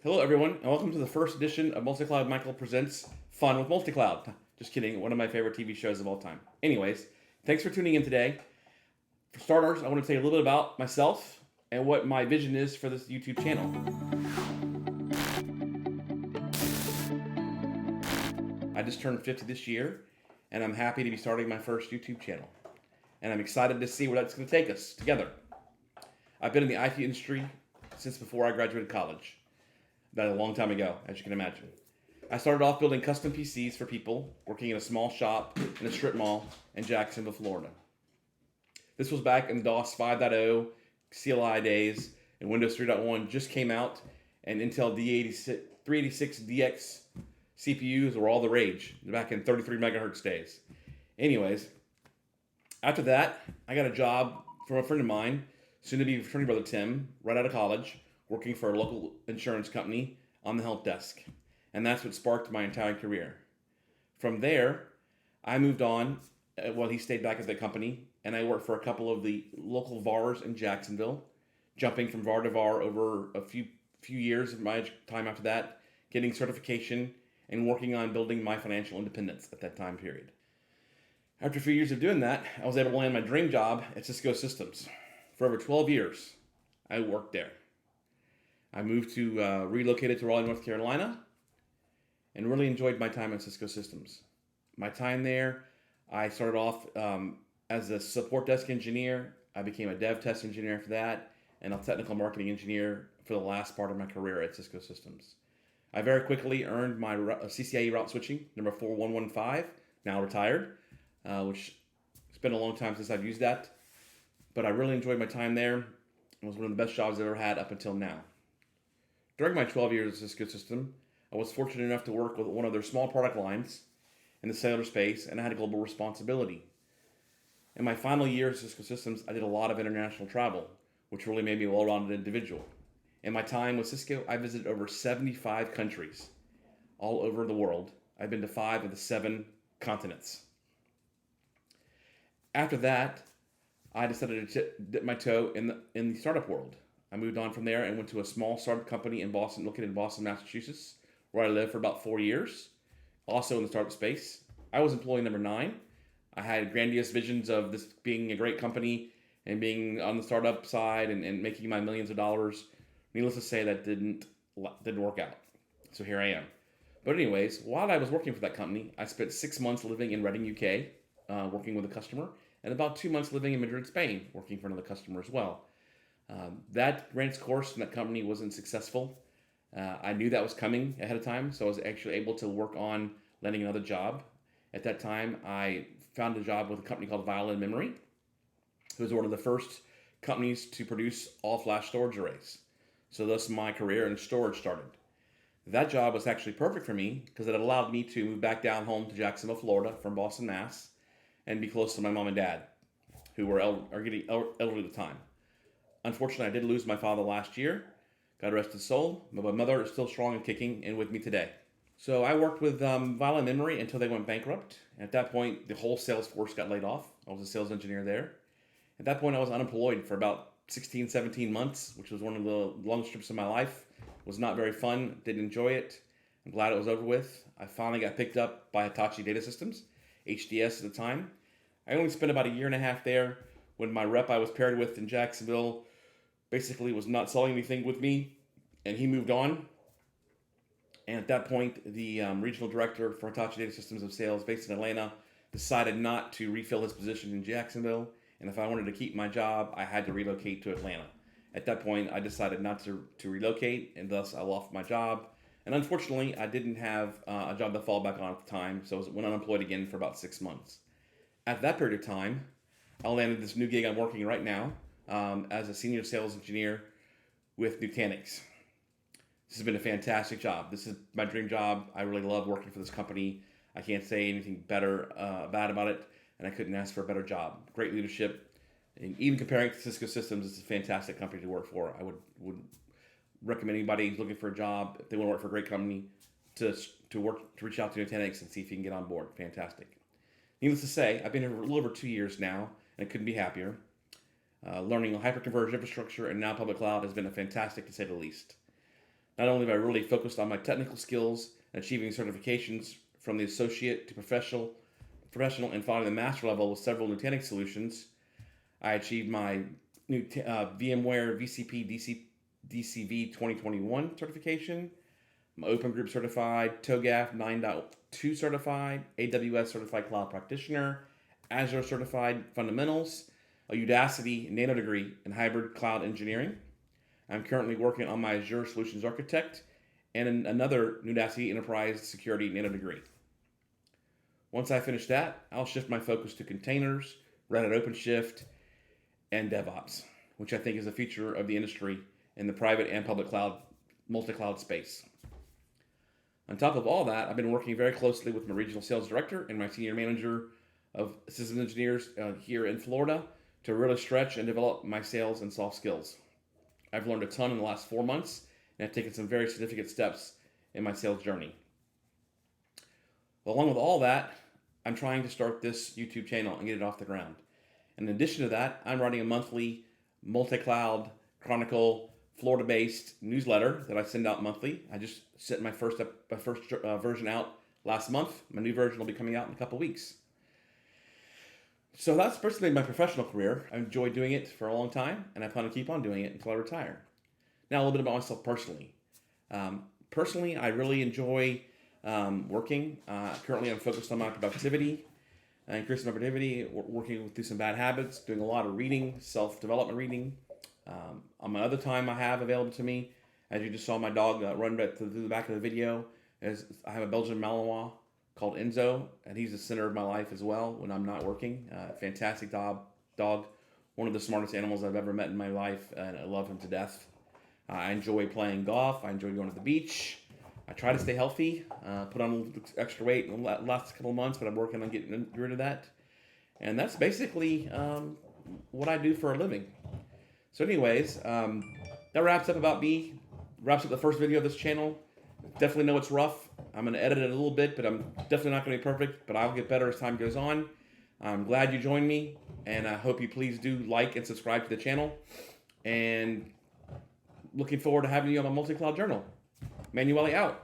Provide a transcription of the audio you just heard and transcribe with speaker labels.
Speaker 1: Hello, everyone, and welcome to the first edition of MultiCloud Michael Presents Fun with MultiCloud. Just kidding, one of my favorite TV shows of all time. Anyways, thanks for tuning in today. For starters, I want to tell you a little bit about myself and what my vision is for this YouTube channel. I just turned 50 this year, and I'm happy to be starting my first YouTube channel. And I'm excited to see where that's going to take us together. I've been in the IT industry since before I graduated college. That a long time ago, as you can imagine. I started off building custom PCs for people, working in a small shop in a strip mall in Jacksonville, Florida. This was back in DOS 5.0, CLI days, and Windows 3.1 just came out, and Intel 386DX CPUs were all the rage back in 33 megahertz days. Anyways, after that, I got a job from a friend of mine, soon to be fraternity brother Tim, right out of college, working for a local insurance company on the help desk. And that's what sparked my entire career. From there, I moved on while he stayed back at the company, and I worked for a couple of the local VARs in Jacksonville, jumping from VAR to VAR over a few years of my time after that, getting certification and working on building my financial independence at that time period. After a few years of doing that, I was able to land my dream job at Cisco Systems. For over 12 years, I worked there. I moved to relocated to Raleigh, North Carolina, and really enjoyed my time at Cisco Systems. My time there, I started off as a support desk engineer. I became a dev test engineer after that, and a technical marketing engineer for the last part of my career at Cisco Systems. I very quickly earned my CCIE route switching, number 4115, now retired, which it's been a long time since I've used that. But I really enjoyed my time there. It was one of the best jobs I've ever had up until now. During my 12 years at Cisco System, I was fortunate enough to work with one of their small product lines in the cellular space, and I had a global responsibility. In my final year at Cisco Systems, I did a lot of international travel, which really made me a well-rounded individual. In my time with Cisco, I visited over 75 countries all over the world. I've been to 5 of the 7 continents. After that, I decided to dip my toe in the startup world. I moved on from there and went to a small startup company in Boston, located in Boston, Massachusetts, where I lived for about 4 years, also in the startup space. I was employee number 9. I had grandiose visions of this being a great company and being on the startup side and making my millions of dollars. Needless to say, that didn't work out. So here I am. But anyways, while I was working for that company, I spent 6 months living in Reading, UK, working with a customer, and about 2 months living in Madrid, Spain, working for another customer as well. That ran its course and that company wasn't successful. I knew that was coming ahead of time, so I was actually able to work on landing another job. At that time, I found a job with a company called Violin Memory, who was one of the first companies to produce all-flash storage arrays. So thus my career in storage started. That job was actually perfect for me because it allowed me to move back down home to Jacksonville, Florida from Boston, Mass, and be close to my mom and dad, who were getting elderly at the time. Unfortunately, I did lose my father last year. God rest his soul. But my mother is still strong and kicking and with me today. So I worked with Violin Memory until they went bankrupt. And at that point, the whole sales force got laid off. I was a sales engineer there. At that point, I was unemployed for about 16, 17 months, which was one of the longest trips of my life. It was not very fun. Didn't enjoy it. I'm glad it was over with. I finally got picked up by Hitachi Data Systems, HDS at the time. I only spent about a year and a half there when my rep I was paired with in Jacksonville basically was not selling anything with me, and he moved on. And at that point, the regional director for Hitachi Data Systems of Sales based in Atlanta decided not to refill his position in Jacksonville, and if I wanted to keep my job, I had to relocate to Atlanta. At that point, I decided not to relocate, and thus I lost my job. And unfortunately, I didn't have a job to fall back on at the time, so I went unemployed again for about 6 months. At that period of time, I landed this new gig I'm working right now, as a senior sales engineer with Nutanix. This has been a fantastic job. This is my dream job. I really love working for this company. I can't say anything bad about it, and I couldn't ask for a better job. Great leadership, and even comparing to Cisco Systems, it's a fantastic company to work for. I would recommend anybody who's looking for a job, if they want to work for a great company, to reach out to Nutanix and see if you can get on board. Fantastic. Needless to say, I've been here for a little over 2 years now, and I couldn't be happier. Learning hyperconverged infrastructure and now public cloud has been a fantastic, to say the least. Not only have I really focused on my technical skills and achieving certifications from the associate to professional and finally the master level with several Nutanix solutions, I achieved my new VMware DCV 2021 certification. I'm Open Group certified, TOGAF 9.2 certified, AWS certified cloud practitioner, Azure certified fundamentals, a Udacity nano degree in hybrid cloud engineering. I'm currently working on my Azure Solutions Architect and another Udacity Enterprise Security nano degree. Once I finish that, I'll shift my focus to containers, Red Hat OpenShift, and DevOps, which I think is a future of the industry in the private and public cloud, multi-cloud space. On top of all that, I've been working very closely with my regional sales director and my senior manager of systems engineers here in Florida to really stretch and develop my sales and soft skills. I've learned a ton in the last 4 months, and I've taken some very significant steps in my sales journey. Well, along with all that, I'm trying to start this YouTube channel and get it off the ground. In addition to that, I'm writing a monthly MultiCloud Chronicle Florida-based newsletter that I send out monthly. I just sent my first version out last month. My new version will be coming out in a couple weeks. So that's basically my professional career. I enjoyed doing it for a long time, and I plan to keep on doing it until I retire. Now, a little bit about myself personally. Personally, I really enjoy working. Currently, I'm focused on my productivity, increasing my productivity, working through some bad habits, doing a lot of reading, self-development reading. On my other time I have available to me, as you just saw my dog run through the back of the video, I have a Belgian Malinois called Enzo, and he's the center of my life as well when I'm not working. Fantastic dog, one of the smartest animals I've ever met in my life, and I love him to death. I enjoy playing golf. I enjoy going to the beach. I try to stay healthy, put on a little extra weight in the last couple of months, but I'm working on getting rid of that. And that's basically what I do for a living. So anyways, that wraps up about me. Wraps up the first video of this channel. Definitely know it's rough. I'm going to edit it a little bit, but I'm definitely not going to be perfect, but I'll get better as time goes on. I'm glad you joined me, and I hope you please do like and subscribe to the channel. And looking forward to having you on my multi-cloud journal. Manueli out.